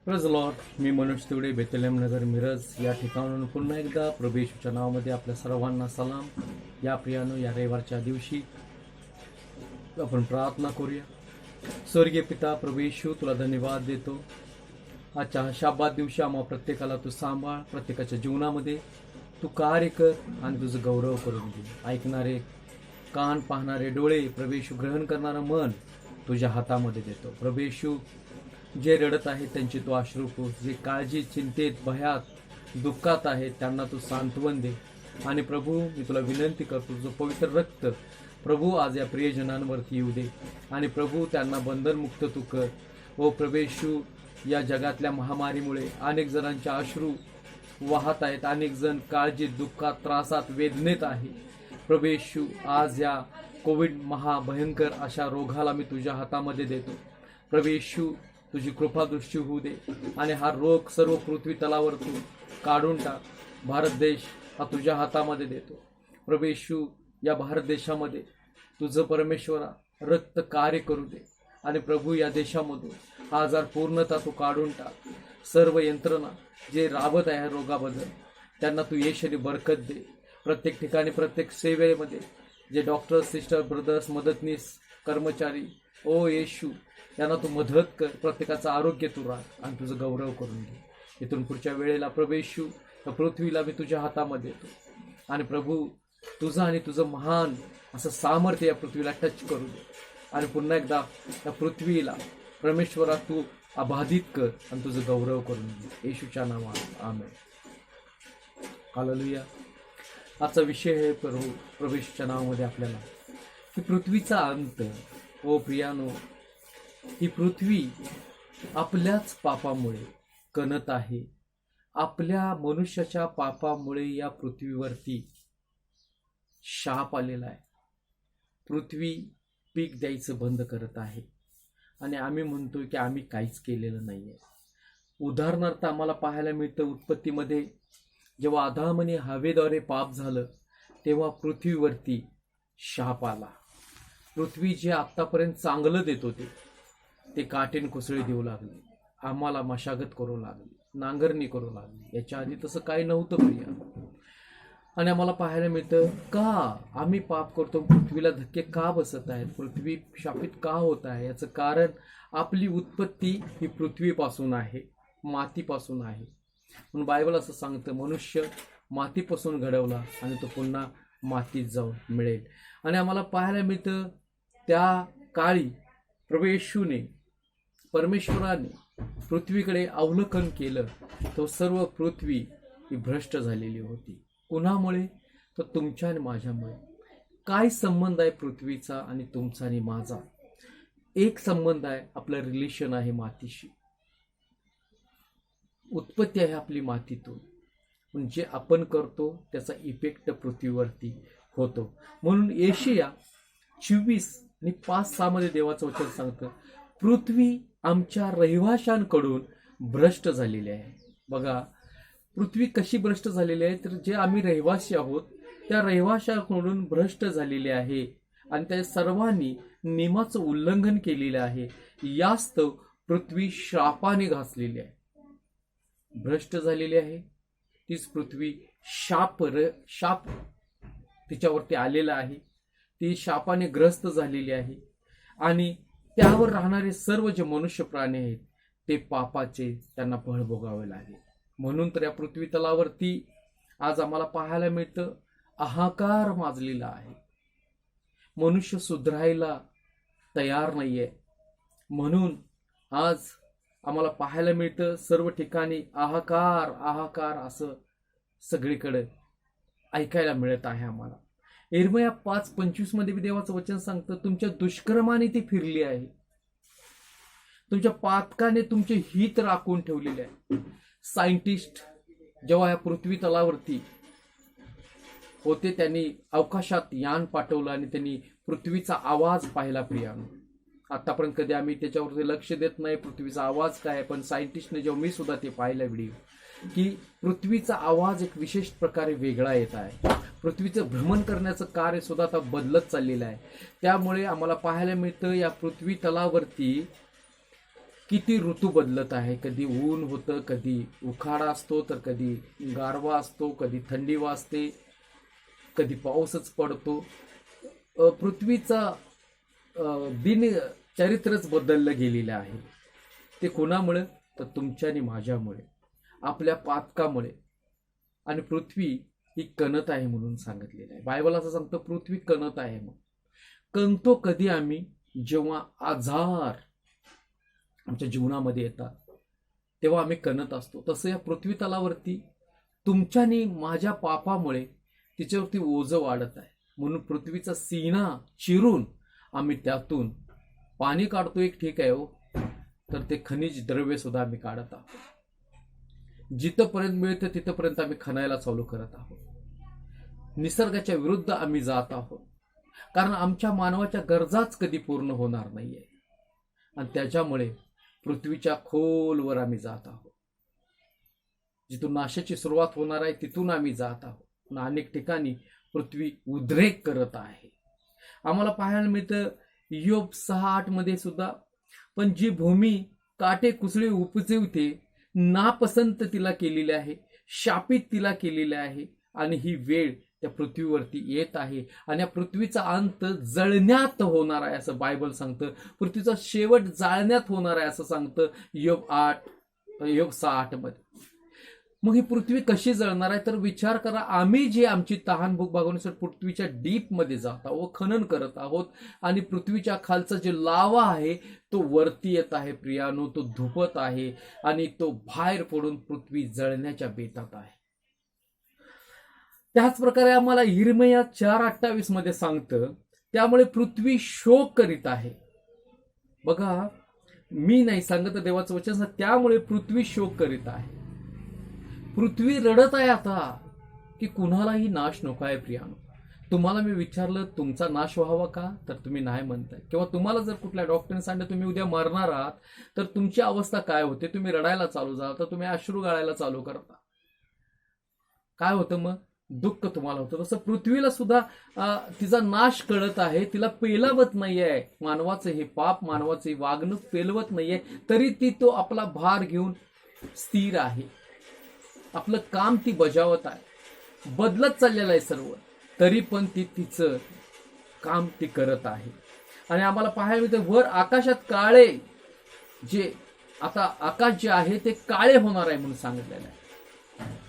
Praise lord. मी Manoj Tiwade, Bethlehem Nagar, Miraj या ठिकाणाहून पुन्हा एकदा प्रभू येशूच्या नावामध्ये आपल्या सर्वांना सलाम. या प्रियानो, या रविवारच्या दिवशी आपण प्रार्थना करूया. स्वर्गीय पिता प्रभू येशू, तुला धन्यवाद देतो. आजच्या शाबात दिवशी आम्हा प्रत्येकाला तू सांभाळ, प्रत्येकाच्या जीवनामध्ये तू कार्य कर आणि तुझं गौरव करून दे. ऐकणारे कान, पाहणारे डोळे, प्रभू येशू ग्रहण करणारं मन तुझ्या हातामध्ये देतो. प्रभू येशू, जे रडत आहेत त्यांची तू अश्रू पुस, जे काळजी, चिंतेत, भयात, दुःखात आहेत त्यांना तू सांत्वन दे. आणि प्रभू, मी तुला विनंती करतो, तुझं पवित्र रक्त प्रभू आज या प्रियजनांवरती येऊ दे. आणि प्रभू, त्यांना बंधनमुक्त तू कर. ओ प्रभू येशू, या जगातल्या महामारीमुळे अनेक जणांचे अश्रू वाहत आहेत, अनेक जण काळजीत, दुःखात, त्रासात, वेदनेत आहे. प्रभू येशू, आज या कोविड महाभयंकर अशा रोगाला मी तुझ्या हातामध्ये देतो. प्रभू येशू, तुझी कृपादृष्टी होऊ दे आणि हा रोग सर्व पृथ्वी तलावर तू काढून टाक. भारत देश हा तुझ्या हातामध्ये देतो. प्रभू येशू, या भारत देशामध्ये तुझं परमेश्वरा रक्त कार्य करू दे. आणि प्रभू, या देशामधून हा आजार पूर्णतः तू काढून टाक. सर्व यंत्रणा जे राबत आहे रोगाबद्दल त्यांना तू यशस्वी बरकत दे. प्रत्येक ठिकाणी, प्रत्येक सेवेमध्ये जे डॉक्टर्स, सिस्टर, ब्रदर्स, मदतनीस, कर्मचारी, ओ येशू, यांना तू मदत कर. प्रत्येकाचं आरोग्य तू राख आणि तुझं गौरव करून घे. इथून पुढच्या वेळेला प्रभू येशू, या पृथ्वीला मी तुझ्या हातामध्ये येतो. आणि प्रभू, तुझं आणि तुझं महान असं सामर्थ्य या पृथ्वीला टच करू दे. आणि पुन्हा एकदा या पृथ्वीला परमेश्वरा तू अबाधित कर आणि तुझं गौरव करून घे. येशूच्या नावात आमेन. हालेलुया. आजचा विषय आहे प्रभू येशूच्या नावामध्ये आपल्याला की पृथ्वीचा अंत. ओ प्रियानो, ही पृथ्वी आपल्याच पापामुळे कणत आहे. आपल्या मनुष्याच्या पापामुळे या पृथ्वीवरती शाप आलेला आहे. पृथ्वी पीक द्यायचं बंद करत आहे आणि आम्ही म्हणतोय की आम्ही काहीच केलेलं नाही आहे. उदाहरणार्थ आम्हाला पाहायला मिळतं उत्पत्तीमध्ये, जेव्हा आदाम आणि हवेद्वारे पाप झालं तेव्हा पृथ्वीवरती शाप आला. पृथ्वी जे आत्तापर्यंत चांगलं देत होते ते काटेन कुसळे देऊ लागले, आम्हाला मशागत करू लागली, नांगरणी करू लागली. याच्या आधी तसं काही नव्हतं प्रिया. आणि आम्हाला पाहायला मिळतं का आम्ही पाप करतो, पृथ्वीला धक्के का बसत आहेत, पृथ्वी शापित का होत आहे. याचं कारण आपली उत्पत्ती ही पृथ्वीपासून आहे, मातीपासून आहे. म्हणून बायबल असं सांगतं, मनुष्य मातीपासून घडवला आणि तो पुन्हा मातीत जाऊन मिळेल. आणि आम्हाला पाहायला मिळतं त्या काळी प्रभू येशूने, परमेश्वराने पृथ्वीकडे अवलोकन केलं, तो सर्व पृथ्वी ही भ्रष्ट झालेली होती. कुणामुळे? तर तुमच्या आणि माझ्यामुळे. काय संबंध आहे पृथ्वीचा आणि तुमचा आणि माझा? एक संबंध आहे, आपलं रिलेशन आहे मातीशी. उत्पत्ती आहे आपली मातीतून. पण जे आपण करतो त्याचा इफेक्ट पृथ्वीवरती होतो. म्हणून यशाया 24:5-6 मध्ये देवाचं वचन सांगतं, पृथ्वी आमच्या रहिवाशांकडून भ्रष्ट झालेली आहे. बघा, पृथ्वी कशी भ्रष्ट झालेली आहे, तर जे आम्ही रहिवासी आहोत त्या रहिवाशांकडून भ्रष्ट झालेली आहे आणि त्या सर्वांनी नियमाचं उल्लंघन केलेलं आहे. यास्तव पृथ्वी शापाने घासलेली आहे, भ्रष्ट झालेली आहे. तीच पृथ्वी शाप तिच्यावरती आलेला आहे. ती शापाने ग्रस्त झालेली आहे आणि त्यावर राहणारे सर्व जे मनुष्य प्राणी आहेत ते पापाचे त्यांना फळ भोगावे लागेल. म्हणून तर या पृथ्वी तलावरती आज आम्हाला पाहायला मिळतं हाहाकार माजलेला आहे. मनुष्य सुधारायला तयार नाहीये. म्हणून आज आम्हाला पाहायला मिळतं सर्व ठिकाणी हाहाकार हाहाकार असं सगळीकडे ऐकायला मिळत आहे आम्हाला. यिर्मया 5:25 मध्ये देवाचं वचन सांगतं, तुमच्या दुष्कर्माने ती फिरली आहे, तुमच्या पातकाने तुमचे हित राखून ठेवलेले आहे. सायंटिस्ट जेव्हा या पृथ्वी तलावरती होते त्यांनी अवकाशात यान पाठवलं आणि त्यांनी पृथ्वीचा आवाज पाहिला. प्रियानो, आतापर्यंत कधी आम्ही त्याच्यावरती लक्ष देत नाही पृथ्वीचा आवाज काय आहे, पण सायंटिस्टने जेव्हा मी सुद्धा ते पाहिलं व्हिडिओ, की पृथ्वीचा आवाज एक विशेष प्रकारे वेगळा येत आहे. पृथ्वीचं भ्रमण करण्याचं कार्य सुद्धा आता बदलत चाललेलं आहे. त्यामुळे आम्हाला पाहायला मिळतं या पृथ्वी तलावरती किती ऋतू बदलत आहे. कधी ऊन होतं, कधी उखाडा असतो, तर कधी गारवा असतो, कधी थंडी वाजते, कधी पाऊसच पडतो. पृथ्वीचा दिनचरित्रच बदललं गेलेलं आहे. ते कोणामुळे? तर तुमच्या आणि माझ्यामुळे, आपल्या पातकामुळे. आणि पृथ्वी ही कणत आहे म्हणून सांगितलेलं आहे. बायबल असं सांगतं पृथ्वी कणत आहे म्हणून. कणतो कधी आम्ही? जेव्हा आजार आमच्या जीवनामध्ये येतात तेव्हा आम्ही कणत असतो. तसं या पृथ्वी तलावरती तुमच्यानी माझ्या पापामुळे तिच्यावरती ओझं वाढत आहे. म्हणून पृथ्वीचा सीना चिरून आम्ही त्यातून पाणी काढतो, एक ठीक आहे हो, तर ते खनिज द्रव्य सुद्धा आम्ही काढत आहोत. जिथपर्यंत मिळतं तिथपर्यंत आम्ही खणायला चालू करत आहोत. निसर्गाच्या विरुद्ध आम्ही जात आहोत, कारण आमच्या मानवाच्या गरजाच कधी पूर्ण होणार नाहीये. आणि त्याच्यामुळे पृथ्वीच्या खोलवर आम्ही जात आहोत. जिथून नाशाची सुरुवात होणार आहे तिथून आम्ही जात आहोत. अनेक ठिकाणी पृथ्वी उद्रेक करत आहे. आम्हाला पाहायला मिळतं योग 6:8 मध्ये सुद्धा, पण जी भूमी काटे कुसळे उपजवते, नापसंत तिला केलेली आहे, शापित तिला केलेले आहे. आणि ही वेळ त्या पृथ्वीवरती येत आहे. आणि या पृथ्वीचा अंत जळण्यात होणार आहे असं बायबल सांगतं. पृथ्वीचा शेवट जाळण्यात होणार आहे असं सांगतं योग 6:8 मध्ये. मग ही पृथ्वी कशी जळणार आहे? तर विचार करा, आम्ही जे आमची तहान भूक भागवण्यासाठी पृथ्वीच्या डीप मध्ये जात आहोत, खनन करत आहोत, आणि पृथ्वीच्या खालचा जे लावा आहे तो वरती येत आहे प्रियानो, तो धुपत आहे आणि तो बाहेर पडून पृथ्वी जळण्याच्या बेतात आहे. त्याच प्रकारे आम्हाला यिर्मया 4:28 मध्ये सांगतं, त्यामुळे पृथ्वी शोक करीत आहे. बघा, मी नाही सांगत, देवाचं वचन सांगतं, त्यामुळे पृथ्वी शोक करीत आहे. पृथ्वी रडत आहे आता की कुणालाही नाश नको आहे प्रियानो. तुम्हाला मी विचारलं तुमचा नाश व्हावा का, तर तुम्ही नाही म्हणताय. किंवा तुम्हाला जर कुठल्या डॉक्टरने सांगितलं तुम्ही उद्या मरणार आहात, तर तुमची अवस्था काय होते? तुम्ही रडायला चालू झाला, तर तुम्ही अश्रू गाळायला चालू करता. काय होतं मग? दुःख तुम्हाला होतं. तसं पृथ्वीला सुद्धा तिचा नाश कळत आहे, तिला पेलवत नाहीये. मानवाचं हे पाप, मानवाचं हे वागणूक पेलवत नाहीये, तरी ती तो आपला भार घेऊन स्थिर आहे. आपलं काम ती बजावत आहे, बदलत चाललेलं आहे सर्व, तरी पण ती तिचं काम ती करत आहे. आणि आम्हाला पाहायला मिळतं वर आकाशात काळे, जे आता आकाश जे आहे ते काळे होणार आहे म्हणून सांगितलेलं आहे.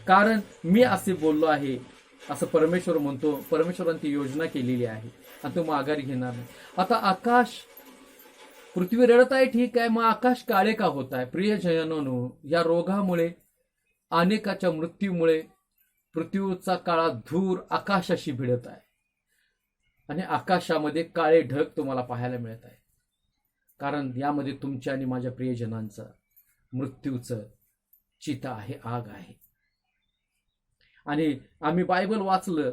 कारण मी असे बोललो आहे असं परमेश्वर म्हणतो. परमेश्वराने ती योजना केलेली आहे आणि तो माघारी घेणार नाही. आता आकाश, पृथ्वी रडत आहे ठीक आहे, मग आकाश काळे का होत आहे? प्रियजनांनो, या रोगामुळे, अनेकाच्या मृत्यूमुळे पृथ्वीचा काळा धूर आकाशाशी भिडत आहे आणि आकाशामध्ये काळे ढग तुम्हाला पाहायला मिळत आहे. कारण यामध्ये तुमच्या आणि माझ्या प्रियजनांचं मृत्यूचं चिता आहे, आग आहे. आणि आम्ही बायबल वाचलं,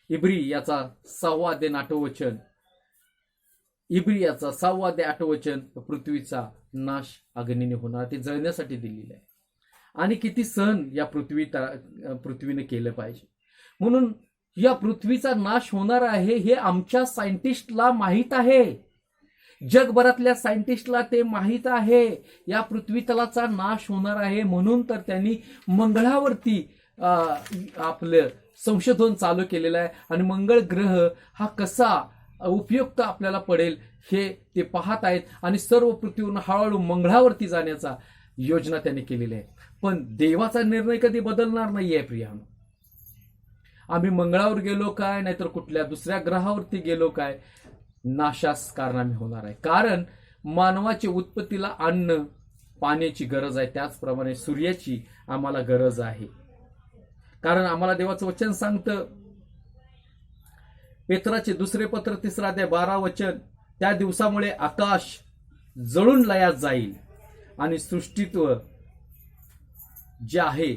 इब्री याचा 6 अध्याय 8 वचन, इब्री याचा 6 अध्याय 8 वचन, पृथ्वीचा नाश अग्नीने होणार, ते जळण्यासाठी दिलेलं आहे. आणि किती सहन या पृथ्वीने केलं पाहिजे. म्हणून या पृथ्वीचा नाश होणार आहे हे आमच्या सायंटिस्टला माहीत आहे, जगभरातल्या सायंटिस्टला ते माहीत आहे. या पृथ्वी तलाचा नाश होणार आहे म्हणून तर त्यांनी मंगळावरती आपलं संशोधन चालू केलेलं आहे. आणि मंगळ ग्रह हा कसा उपयुक्त आपल्याला पडेल हे ते पाहत आहेत. आणि सर्व पृथ्वीवरून हळूहळू मंगळावरती जाण्याचा योजना त्यांनी केलेली आहे. पण देवाचा निर्णय कधी बदलणार नाहीये प्रियानो. आम्ही मंगळावर गेलो काय, नाहीतर कुठल्या दुसऱ्या ग्रहावरती गेलो काय, नाशास कारणामे होणार आहे. कारण मानवाच्या उत्पत्तीला अन्न पाण्याची गरज आहे, त्याचप्रमाणे सूर्याची आम्हाला गरज आहे. कारण आम्हाला देवाचं वचन सांगतं, पेत्राचे 2 पत्र 3 अध्याय 12 वचन, त्या दिवसामुळे आकाश जळून लयात जाईल आणि सृष्टीत्व जे आहे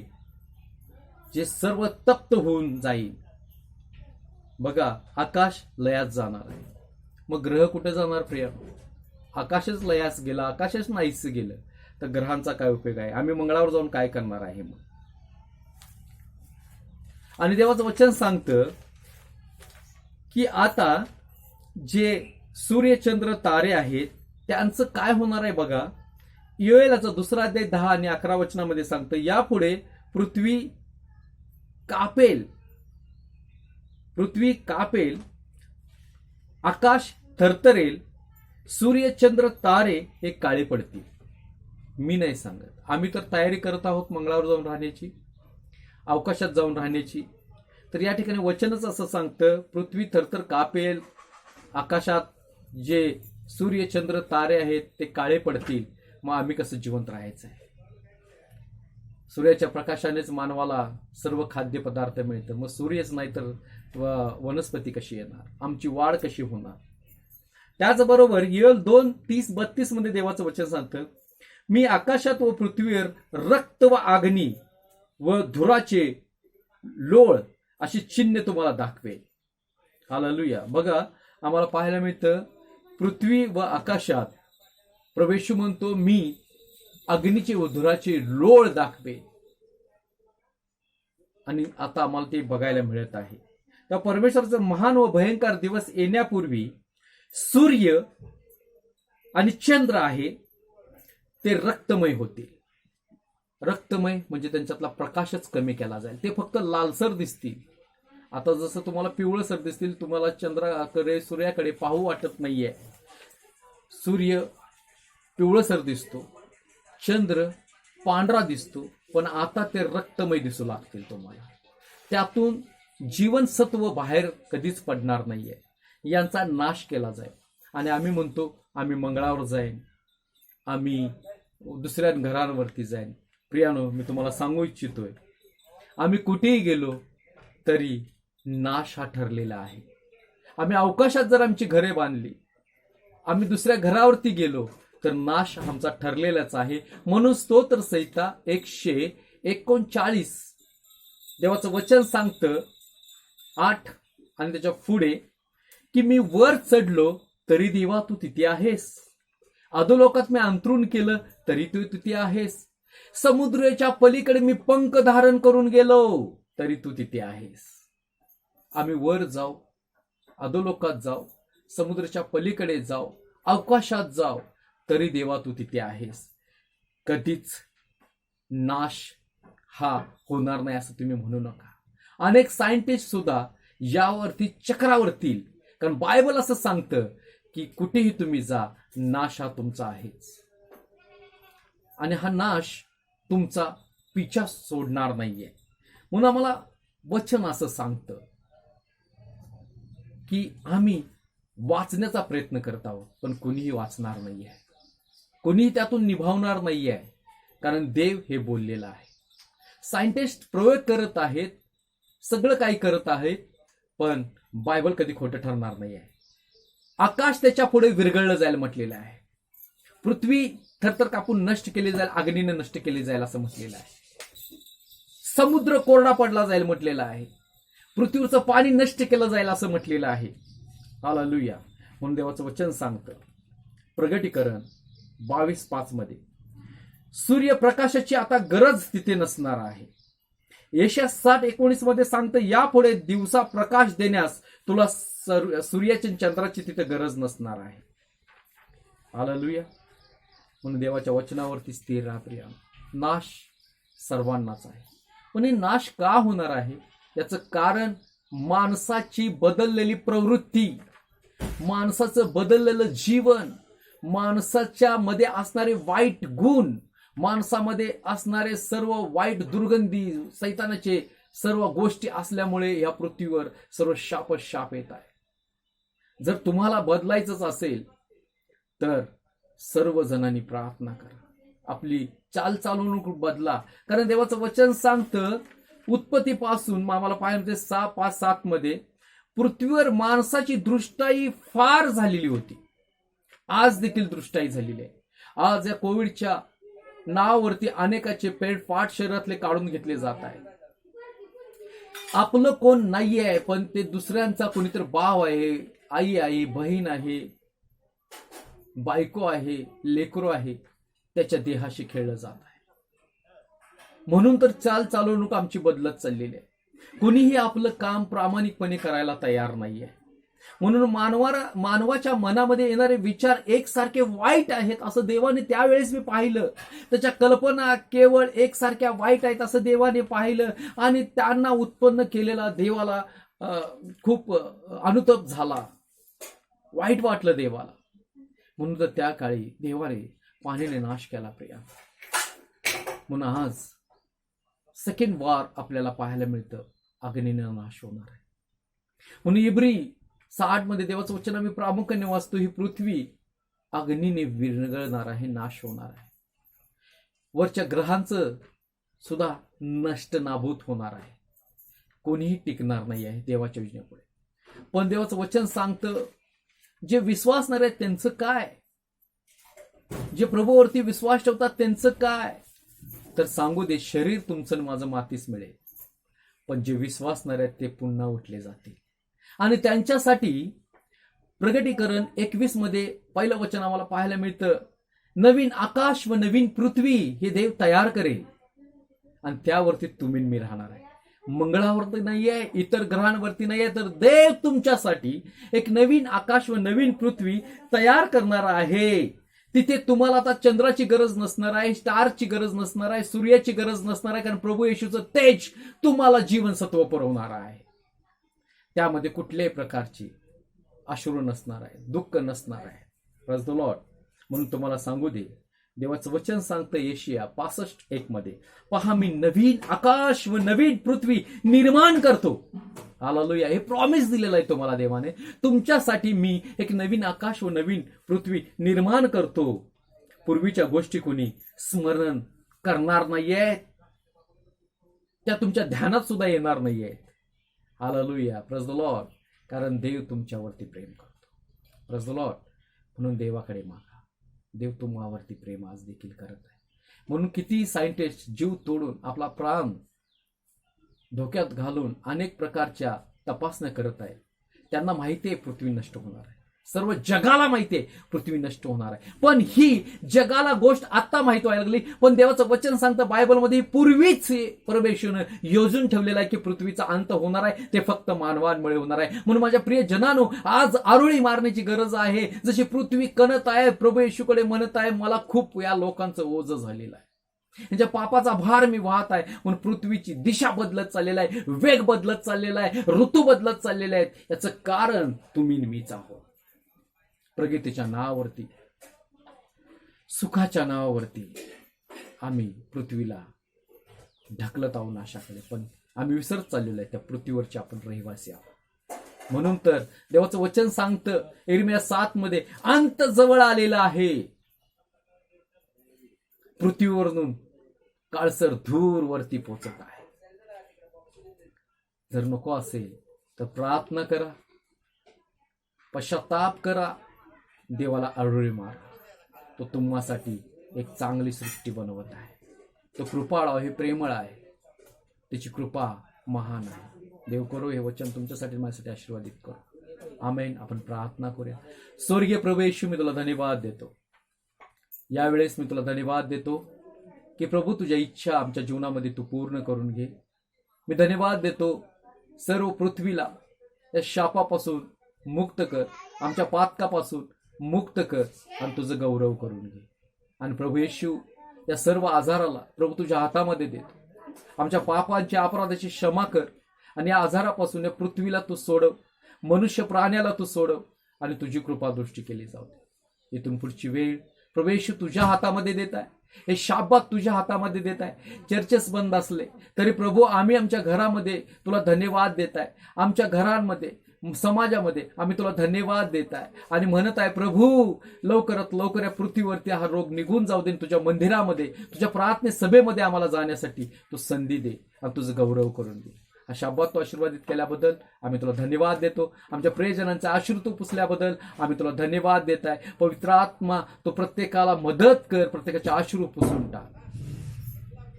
जे सर्व तप्त होऊन जाईल. बघा, आकाश लयात जाणार आहे. मग ग्रह कुठे जाणार प्रिया? आकाशच लयास गेला, आकाशच नाहीच गेलं, तर ग्रहांचा काय उपयोग आहे? आम्ही मंगळावर जाऊन काय करणार आहे मग? आणि देवाचं वचन सांगतं की आता जे सूर्य चंद्र तारे आहेत त्यांचं काय होणार आहे बघा. योएलाचा 2 अध्याय 10 आणि 11 वचनामध्ये सांगतं, यापुढे पृथ्वी कापेल, आकाश थरथरेल, सूर्य चंद्र तारे हे काळे पडतील. मी नाही सांगत. आम्ही तर तयारी करत आहोत मंगळावर जाऊन राहण्याची, अवकाशात जाऊन राहण्याची. तर या ठिकाणी वचनच असं सांगतं, पृथ्वी थरथर कापेल, आकाशात जे सूर्य चंद्र तारे आहेत ते काळे पडतील. मग आम्ही कसं जिवंत राहायचं आहे? सूर्याच्या प्रकाशानेच मानवाला सर्व खाद्यपदार्थ मिळतं. मग सूर्यच नाही तर वनस्पती कशी येणार? आमची वाढ कशी होणार? त्याचबरोबर योएल 2:30-32 मध्ये देवाचं वचन सांगतं, मी आकाशात व पृथ्वीवर रक्त व अग्नी व धुराचे लोळ अशी चिन्ह तुम्हाला दाखवेल. हालेलुया. बघा, आम्हाला पाहायला मिळतं पृथ्वी व आकाशात प्रभू म्हणतो, मी अग्नीचे व धुराचे लोळ दाखवे. आणि आता आम्हाला ते बघायला मिळत आहे. त्या परमेश्वराचा महान व भयंकर दिवस येण्यापूर्वी सूर्य आणि चंद्र आहे ते रक्तमय होते. रक्तमय म्हणजे त्यांच्यातला प्रकाशच कमी केला जाईल. ते फक्त लालसर दिसतील. आता जसं तुम्हाला पिवळसर दिसतील, तुम्हाला चंद्राकडे सूर्याकडे पाहू वाटत नाहीये. सूर्य पिवळसर दिसतो, चंद्र पांढरा दिसतो, पण आता ते रक्तमय दिसू लागतील तुम्हाला. त्यातून जीवनसत्व बाहेर कधीच पडणार नाहीये. यांचा नाश केला जाईल. आणि आम्ही म्हणतो आम्ही मंगळावर जाईन, आम्ही दुसऱ्या घरांवरती जाईन. प्रियानो, मी तुम्हाला सांगू इच्छितोय, आम्ही कुठेही गेलो तरी नाश हा ठरलेला आहे. आम्ही अवकाशात जर आमची घरे बांधली, आम्ही दुसऱ्या घरावरती गेलो तर नाश आमचा ठरलेलाच आहे. म्हणून स्तोत्र संहिता 139 देवाचं वचन सांगतं 8 आणि त्याच्या पुढे, की मी वर चढलो तरी देवा तू तिथे आहेस, अधोलोकात मी अंतरून केलं तरी तू तिथे आहेस, समुद्राच्या पलीकडे मी पंख धारण करून गेलो तरी तू तिथे आहेस. आम्ही वर जाऊ, अधोलोकात जाऊ, समुद्राच्या पलीकडे जाऊ, अवकाशात जाऊ, तरी देवा तू तिथे आहेस. कधीच नाश हा होणार नाही असं तुम्ही म्हणू नका. अनेक सायंटिस्ट सुद्धा यावरती चक्रावरतील, कारण बायबल असं सांगतं की कुठेही तुम्ही जा, नाश हा तुमचा आहेच. आणि हा नाश तुमचा पिछा सोडणार नाहीये. म्हणून आम्हाला वचन असं सांगतं की आम्ही वाचण्याचा प्रयत्न करत आहोत, पण कुणीही वाचणार नाहीये, कुणीही त्यातून निभावणार नाहीये, कारण देव हे बोललेलं आहे. सायंटिस्ट प्रयोग करत आहेत, सगळं काही करत आहेत, पण बायबल कधी खोटं ठरणार नाहीये. आकाश त्याच्या पुढे विरघळलं जाईल म्हटलेलं आहे. पृथ्वी थरथर कापून नष्ट केली जाईल, अग्नीने नष्ट केली जाईल असं म्हटलेलं आहे. समुद्र कोरडा पडला जाईल म्हटलेलं आहे. पृथ्वीचं पाणी नष्ट केलं जाईल असं म्हटलेलं आहे. हालेलुया. म्हणून देवाचं वचन सांगतं प्रगटीकरण 22:5 मध्ये, सूर्यप्रकाशाची आता गरज तिथे नसणार आहे. यशाया 60:19 मध्ये सांगतं, यापुढे दिवसा प्रकाश देण्यास तुला सूर्याची चंद्राची तिथे गरज नसणार आहे. हालेलुया. म्हणून देवाच्या वचनावरती स्थिर राहा प्रिया. नाश सर्वांनाच आहे, पण हे नाश का होणार आहे याचं कारण माणसाची बदललेली प्रवृत्ती, माणसाचं बदललेलं जीवन, माणसाच्या मध्ये असणारे वाईट गुण, माणसामध्ये असणारे सर्व वाईट दुर्गंधी, सैतानाचे सर्व गोष्टी असल्यामुळे या पृथ्वीवर सर्व शाप येत आहे. जर तुम्हाला बदलायचंच असेल तर सर्व जणांनी प्रार्थना करा, आपली चालचालवणूक बदला. कारण देवाचं वचन सांगतं उत्पत्तीपासून आम्हाला पाहिजे 6:5-7 मध्ये, पृथ्वीवर माणसाची दृष्टाई फार झालेली होती. आज देखील दृष्टाई झालेली आहे. आज या कोविडच्या नावावरती अनेकाचे पेटपाट शरीरातले काढून घेतले जात आहे. आपलं कोण नाहीये, पण ते दुसऱ्यांचा कोणीतरी भाव आहे, आई आहे, बहीण आहे, बायको आहे, लेकरो आहे, त्याच्या देहाशी खेळलं जात आहे. म्हणून तर चालवणूक आमची बदलत चाललेली आहे. कुणीही आपलं काम प्रामाणिकपणे करायला तयार नाहीये. म्हणून मानवाच्या मनामध्ये येणारे विचार एकसारखे वाईट आहेत असं देवाने त्यावेळेस मी पाहिलं. त्याच्या कल्पना केवळ एकसारख्या वाईट आहेत असं देवाने पाहिलं आणि त्यांना उत्पन्न केलेला देवाला खूप अनुताप झाला, वाईट वाटलं देवाला. म्हणून तर त्या काळी देवाने पाण्याने नाश केला प्रिया. म्हणून आज सेकंड वॉर आपल्याला पाहायला मिळतं, अग्नीने नाश होणार आहे. म्हणून इब्री 6 मध्ये देवाचं वचन आम्ही प्रामुख्याने वाचतो, ही पृथ्वी अग्नीने विरघळणार आहे, नाश होणार आहे. वरच्या ग्रहांचं सुद्धा नष्ट नाबूत होणार आहे, कोणीही टिकणार नाही आहे देवाच्या योजनेपुढे. पण देवाचं वचन सांगतं जे विश्वासणारे आहेत त्यांचं काय, जे प्रभूवरती विश्वास ठेवतात त्यांचं काय. तर सांगू दे, शरीर तुमचं आणि माझं मातीस मिळेल, पण जे विश्वासणारे आहेत ते पुन्हा उठले जातील. आणि त्यांच्यासाठी प्रगटीकरण 21 मध्ये पहिलं वचन आम्हाला पाहायला मिळतं, नवीन आकाश व नवीन पृथ्वी हे देव तयार करेल आणि त्यावरती तुम्ही मी राहणार आहे. मंगळावरती नाहीये, इतर ग्रहांवरती नाहीये, तर देव तुमच्यासाठी एक नवीन आकाश व नवीन पृथ्वी तयार करणार आहे. तिथे तुम्हाला आता चंद्राची गरज नसणार आहे, स्टारची गरज नसणार आहे, सूर्याची गरज नसणार आहे, कारण प्रभू येशूचं तेज तुम्हाला जीवनसत्व पुरवणार आहे. त्यामध्ये कुठल्याही प्रकारची अश्रू नसणार आहे, दुःख नसणार आहे. Praise the Lord. म्हणून तुम्हाला सांगू दे, देवाचं वचन सांगतं यशाया 65:1 मध्ये, पहा मी नवीन आकाश व नवीन पृथ्वी निर्माण करतो. हालेलुया. हे प्रॉमिस दिलेलं आहे तुम्हाला देवाने, तुमच्यासाठी मी एक नवीन आकाश व नवीन पृथ्वी निर्माण करतो. पूर्वीच्या गोष्टी कोणी स्मरण करणार नाहीये, त्या तुमच्या ध्यानात सुद्धा येणार नाहीये. हालेलुया. Praise the Lord. कारण देव तुमच्यावरती प्रेम करतो. Praise the Lord. म्हणून देवाकडे मागा, देव तुम्हावरती प्रेम आज देखील करत आहे. म्हणून किती सायंटिस्ट जीव तोडून आपला प्राण धोक्यात घालून अनेक प्रकारच्या तपासण्या करत आहेत. त्यांना माहिती आहे पृथ्वी नष्ट होणार आहे, सर्व जगाला माहिती आहे पृथ्वी नष्ट होणार आहे. पण ही जगाला गोष्ट आता माहिती व्हायला लागली, पण देवाचं वचन सांगतं बायबलमध्ये पूर्वीच परमेश्वरनं योजून ठेवलेलं आहे की पृथ्वीचा अंत होणार आहे, ते फक्त मानवांमुळे होणार आहे. म्हणून माझ्या प्रिय जनानो, आज आरोळी मारण्याची गरज आहे. जशी पृथ्वी कणत आहे, प्रभू येशूकडे म्हणत आहे, मला खूप या लोकांचं ओझं झालेलं आहे, यांच्या पापाचा भार मी वाहत आहे. म्हणून पृथ्वीची दिशा बदलत चाललेला आहे, वेग बदलत चाललेला आहे, ऋतू बदलत चाललेले आहेत. याचं कारण तुम्ही मीच आहोत. प्रगतीच्या नावावरती, सुखाच्या नावावरती आम्ही पृथ्वीला ढकलत आहोत नाशाकडे, पण आम्ही विसरत चाललेलो आहे त्या पृथ्वीवरचे आपण रहिवासी आहोत. म्हणून तर देवाचं वचन सांगतं यिर्मया 7 मध्ये, अंत जवळ आलेला आहे, पृथ्वीवरून काळसर धूर वरती पोचत आहे. जर नको असेल तर प्रार्थना करा, पश्चाताप करा, देवाला आरोळी मारा. तो तुम्हासाठी एक चांगली सृष्टी बनवत आहे. तो कृपाळ आहे, प्रेमळ आहे, त्याची कृपा महान आहे. देव करो हे वचन तुमच्यासाठी माझ्यासाठी आशीर्वादित करो. आमेन. आपण प्रार्थना करूया. स्वर्गीय प्रभू येशू, मी तुला धन्यवाद देतो. यावेळेस मी तुला धन्यवाद देतो की प्रभू तुझ्या इच्छा आमच्या जीवनामध्ये तू पूर्ण करून घे. मी धन्यवाद देतो सर्व पृथ्वीला या शापापासून मुक्त कर, आमच्या पातकापासून मुक्त कर आणि तुझं गौरव करून घे. आणि प्रभू येशू, या सर्व आजाराला प्रभू तुझ्या हातामध्ये देतो. आमच्या पापांची अपराधाची क्षमा कर आणि या आजारापासून या पृथ्वीला तू सोडव, मनुष्य प्राण्याला तू सोडव आणि तुझी कृपा दृष्टी केली जाऊ दे. इथून पुढची वेळ प्रभू येशू तुझ्या हातामध्ये देत आहे, हे शाबात तुझ्या हातामध्ये देत आहे. चर्चेस बंद असले तरी प्रभू आम्ही आमच्या घरामध्ये तुला धन्यवाद देत आहे, आमच्या घरांमध्ये समाजामध्ये आम्ही तुला धन्यवाद देत आहे आणि म्हणत आहे प्रभू लवकरात लवकर या पृथ्वीवरती हा रोग निघून जाऊ दे. तुझ्या मंदिरामध्ये, तुझ्या प्रार्थने सभेमध्ये आम्हाला जाण्यासाठी तू संधी दे आणि तुझं गौरव करून दे. हा शाबात तू आशीर्वादित केल्याबद्दल आम्ही तुला धन्यवाद देतो. आमच्या प्रियजनांचे अश्रू तू पुसल्याबद्दल आम्ही तुला धन्यवाद देत आहे. पवित्र आत्मा तो प्रत्येकाला मदत कर, प्रत्येकाचे अश्रू पुसून टाक.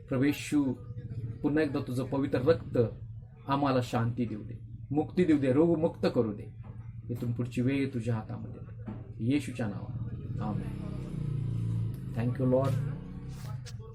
प्रभू येशू, पुन्हा एकदा तुझं पवित्र रक्त आम्हाला शांती देऊ दे, मुक्ती देऊ दे, रोग मुक्त करू दे. इथून पुढची वेळ तुझ्या हातामध्ये, येशूच्या नावात. आमेन. Thank you Lord.